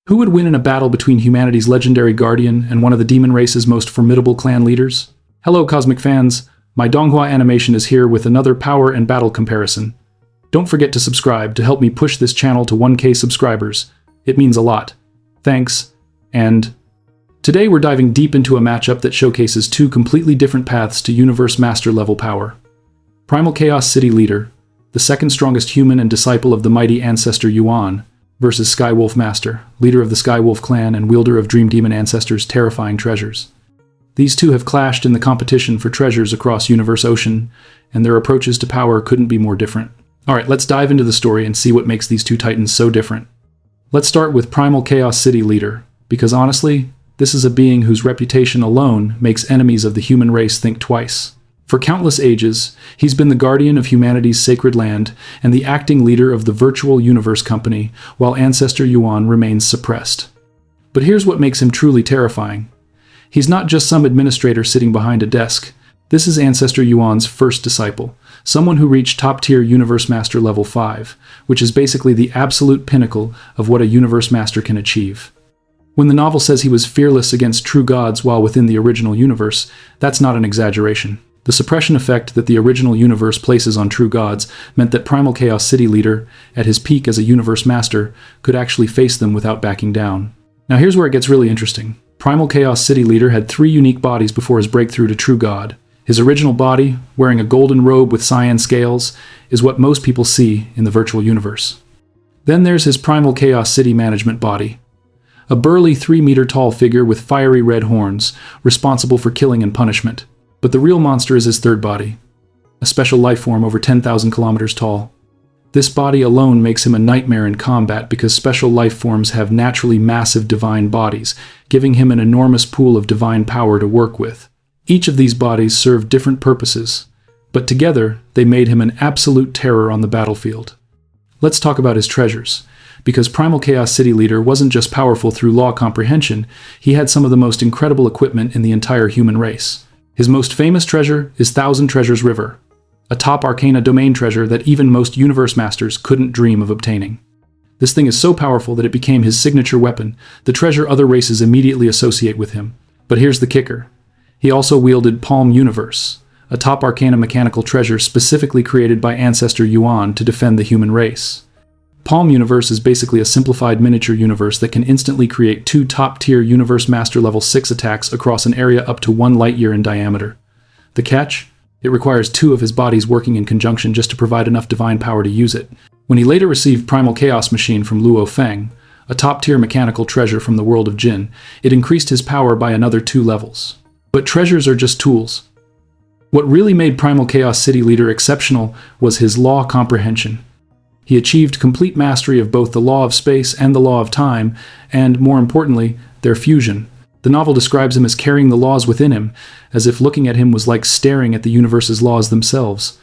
Who would win in a battle between humanity's legendary guardian and one of the demon race's most formidable clan leaders? Hello, Cosmic fans! My Donghua animation is here with another power and battle comparison. Don't forget to subscribe to help me push this channel to 1K subscribers. It means a lot. Thanks, and today we're diving deep into a matchup that showcases two completely different paths to Universe Master level power. Primal Chaos City Leader, the second strongest human and disciple of the mighty Ancestor Yuan, versus Skywolf Master, leader of the Skywolf clan and wielder of Dream Demon Ancestor's terrifying treasures. These two have clashed in the competition for treasures across Universe Ocean, and their approaches to power couldn't be more different. Alright, let's dive into the story and see what makes these two titans so different. Let's start with Primal Chaos City Leader, because honestly, this is a being whose reputation alone makes enemies of the human race think twice. For countless ages, he's been the guardian of humanity's sacred land and the acting leader of the virtual universe company, while Ancestor Yuan remains suppressed. But here's what makes him truly terrifying. He's not just some administrator sitting behind a desk. This is Ancestor Yuan's first disciple, someone who reached top-tier Universe Master level 5, which is basically the absolute pinnacle of what a Universe Master can achieve. When the novel says he was fearless against true gods while within the original universe, that's not an exaggeration. The suppression effect that the original universe places on true gods meant that Primal Chaos City Leader, at his peak as a Universe Master, could actually face them without backing down. Now here's where it gets really interesting. Primal Chaos City Leader had 3 unique bodies before his breakthrough to true god. His original body, wearing a golden robe with cyan scales, is what most people see in the virtual universe. Then there's his Primal Chaos City Management body, a burly 3-meter-tall figure with fiery red horns, responsible for killing and punishment. But the real monster is his third body, a special life form over 10,000 kilometers tall. This body alone makes him a nightmare in combat because special life forms have naturally massive divine bodies, giving him an enormous pool of divine power to work with. Each of these bodies served different purposes, but together they made him an absolute terror on the battlefield. Let's talk about his treasures. Because Primal Chaos City Leader wasn't just powerful through law comprehension, he had some of the most incredible equipment in the entire human race. His most famous treasure is Thousand Treasures River, a top arcana domain treasure that even most Universe Masters couldn't dream of obtaining. This thing is so powerful that it became his signature weapon, the treasure other races immediately associate with him. But here's the kicker. He also wielded Palm Universe, a top arcana mechanical treasure specifically created by Ancestor Yuan to defend the human race. Palm Universe is basically a simplified miniature universe that can instantly create 2 top-tier Universe Master level 6 attacks across an area up to 1 light-year in diameter. The catch? It requires 2 of his bodies working in conjunction just to provide enough divine power to use it. When he later received Primal Chaos Machine from Luo Feng, a top-tier mechanical treasure from the world of Jin, it increased his power by another 2 levels. But treasures are just tools. What really made Primal Chaos City Leader exceptional was his law comprehension. He achieved complete mastery of both the law of space and the law of time, and, more importantly, their fusion. The novel describes him as carrying the laws within him, as if looking at him was like staring at the universe's laws themselves.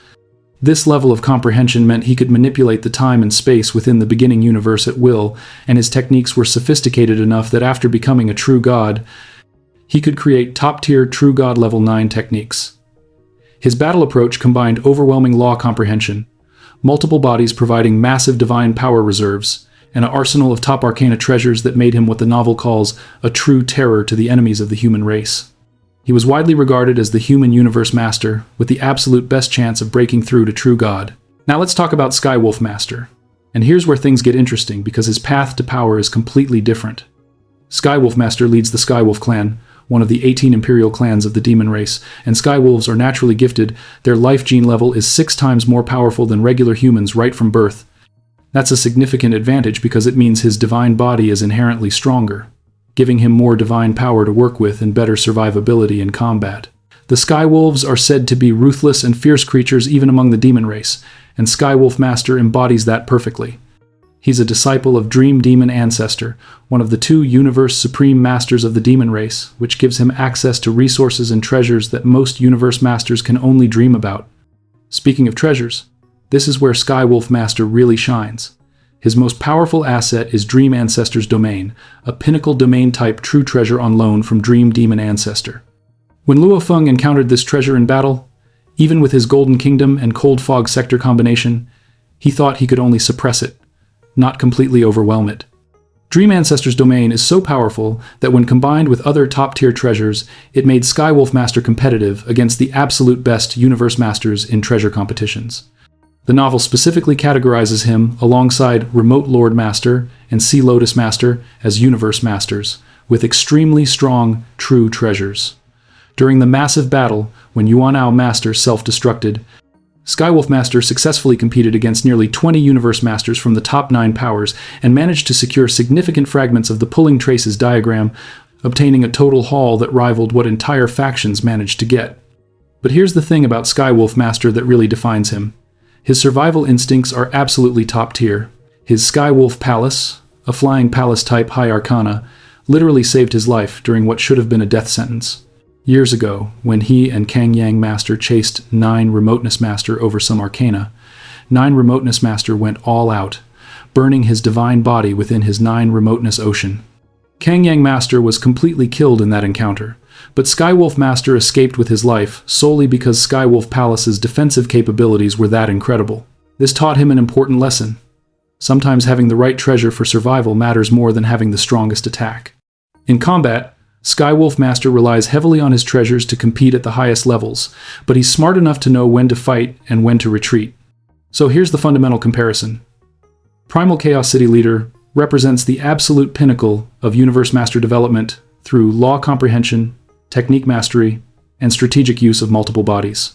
This level of comprehension meant he could manipulate the time and space within the beginning universe at will, and his techniques were sophisticated enough that after becoming a true god, he could create top-tier true god level 9 techniques. His battle approach combined overwhelming law comprehension, multiple bodies providing massive divine power reserves, and an arsenal of top arcana treasures that made him what the novel calls a true terror to the enemies of the human race. He was widely regarded as the human Universe Master, with the absolute best chance of breaking through to true god. Now let's talk about Skywolf Master. And here's where things get interesting, because his path to power is completely different. Skywolf Master leads the Skywolf clan, one of the 18 imperial clans of the demon race, and Skywolves are naturally gifted. Their life gene level is 6 times more powerful than regular humans right from birth. That's a significant advantage because it means his divine body is inherently stronger, giving him more divine power to work with and better survivability in combat. The Skywolves are said to be ruthless and fierce creatures even among the demon race, and Skywolf Master embodies that perfectly. He's a disciple of Dream Demon Ancestor, one of the 2 Universe Supreme Masters of the demon race, which gives him access to resources and treasures that most Universe Masters can only dream about. Speaking of treasures, this is where Skywolf Master really shines. His most powerful asset is Dream Ancestor's domain, a pinnacle domain-type true treasure on loan from Dream Demon Ancestor. When Luo Feng encountered this treasure in battle, even with his Golden Kingdom and Cold Fog Sector combination, he thought he could only suppress it, not completely overwhelm it. Dream Ancestor's domain is so powerful that when combined with other top-tier treasures, it made Skywolf Master competitive against the absolute best Universe Masters in treasure competitions. The novel specifically categorizes him alongside Remote Lord Master and Sea Lotus Master as Universe Masters, with extremely strong, true treasures. During the massive battle, when Yuan Master self-destructed, Skywolf Master successfully competed against nearly 20 Universe Masters from the top 9 powers and managed to secure significant fragments of the Pulling Traces diagram, obtaining a total haul that rivaled what entire factions managed to get. But here's the thing about Skywolf Master that really defines him. His survival instincts are absolutely top tier. His Skywolf Palace, a flying palace type high arcana, literally saved his life during what should have been a death sentence. Years ago, when he and Kang Yang Master chased 9 Remoteness Master over some arcana, 9 Remoteness Master went all out, burning his divine body within his 9 Remoteness Ocean. Kang Yang Master was completely killed in that encounter, but Skywolf Master escaped with his life solely because Skywolf Palace's defensive capabilities were that incredible. This taught him an important lesson. Sometimes having the right treasure for survival matters more than having the strongest attack. In combat, Skywolf Master relies heavily on his treasures to compete at the highest levels, but he's smart enough to know when to fight and when to retreat. So here's the fundamental comparison. Primal Chaos City Leader represents the absolute pinnacle of Universe Master development through law comprehension, technique mastery, and strategic use of multiple bodies.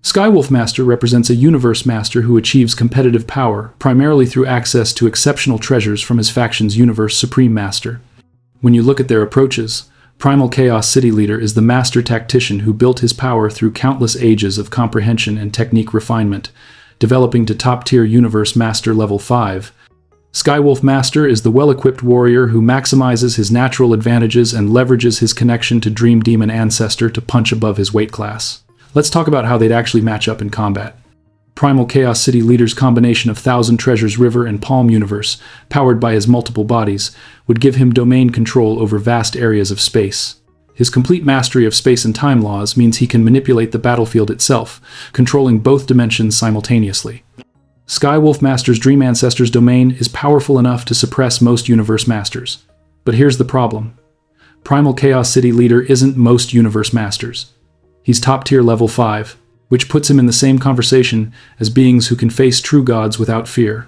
Skywolf Master represents a Universe Master who achieves competitive power primarily through access to exceptional treasures from his faction's Universe Supreme Master. When you look at their approaches, Primal Chaos City Leader is the master tactician who built his power through countless ages of comprehension and technique refinement, developing to top-tier Universe Master level 5. Skywolf Master is the well-equipped warrior who maximizes his natural advantages and leverages his connection to Dream Demon Ancestor to punch above his weight class. Let's talk about how they'd actually match up in combat. Primal Chaos City Leader's combination of Thousand Treasures River and Palm Universe, powered by his multiple bodies, would give him domain control over vast areas of space. His complete mastery of space and time laws means he can manipulate the battlefield itself, controlling both dimensions simultaneously. Skywolf Master's Dream Ancestor's domain is powerful enough to suppress most Universe Masters. But here's the problem. Primal Chaos City Leader isn't most Universe Masters. He's top-tier level 5. Which puts him in the same conversation as beings who can face true gods without fear.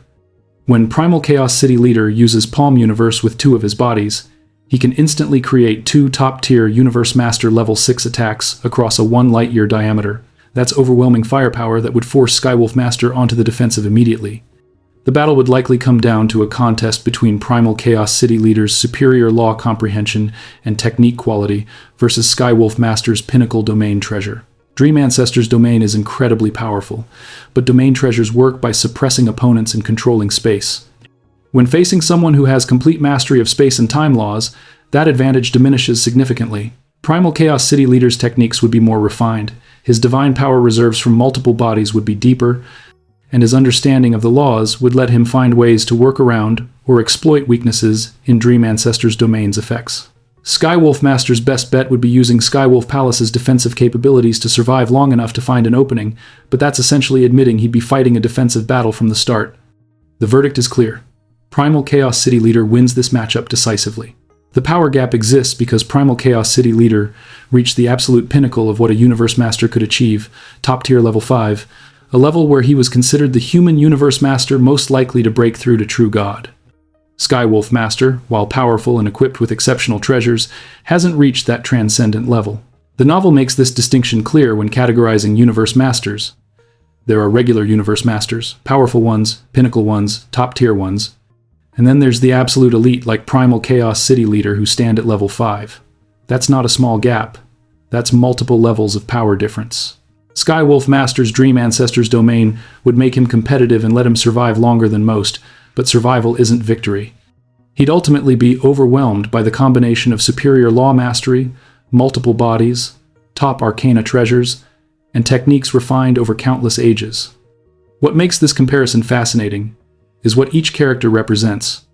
When Primal Chaos City Leader uses Palm Universe with 2 of his bodies, he can instantly create 2 top-tier Universe Master level 6 attacks across a 1 light-year diameter. That's overwhelming firepower that would force Skywolf Master onto the defensive immediately. The battle would likely come down to a contest between Primal Chaos City Leader's superior law comprehension and technique quality versus Skywolf Master's pinnacle domain treasure. Dream Ancestor's domain is incredibly powerful, but domain treasures work by suppressing opponents and controlling space. When facing someone who has complete mastery of space and time laws, that advantage diminishes significantly. Primal Chaos City Leader's techniques would be more refined, his divine power reserves from multiple bodies would be deeper, and his understanding of the laws would let him find ways to work around or exploit weaknesses in Dream Ancestor's domain's effects. Skywolf Master's best bet would be using Skywolf Palace's defensive capabilities to survive long enough to find an opening, but that's essentially admitting he'd be fighting a defensive battle from the start. The verdict is clear. Primal Chaos City Leader wins this matchup decisively. The power gap exists because Primal Chaos City Leader reached the absolute pinnacle of what a Universe Master could achieve, top-tier level 5, a level where he was considered the human Universe Master most likely to break through to true God. Skywolf Master, while powerful and equipped with exceptional treasures, hasn't reached that transcendent level. The novel makes this distinction clear when categorizing Universe Masters. There are regular Universe Masters, powerful ones, pinnacle ones, top-tier ones, and then there's the absolute elite like Primal Chaos City Leader who stand at level 5. That's not a small gap. That's multiple levels of power difference. Skywolf Master's Dream Ancestor's domain would make him competitive and let him survive longer than most, but survival isn't victory. He'd ultimately be overwhelmed by the combination of superior law mastery, multiple bodies, top arcana treasures, and techniques refined over countless ages. What makes this comparison fascinating is what each character represents.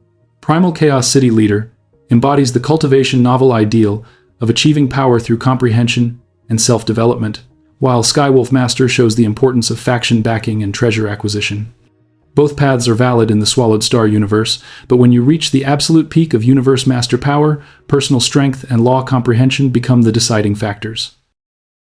Primal Chaos City Leader embodies the Cultivation novel ideal of achieving power through comprehension and self-development, while Skywolf Master shows the importance of faction backing and treasure acquisition. Both paths are valid in the Swallowed Star universe, but when you reach the absolute peak of universe master power, personal strength and law comprehension become the deciding factors.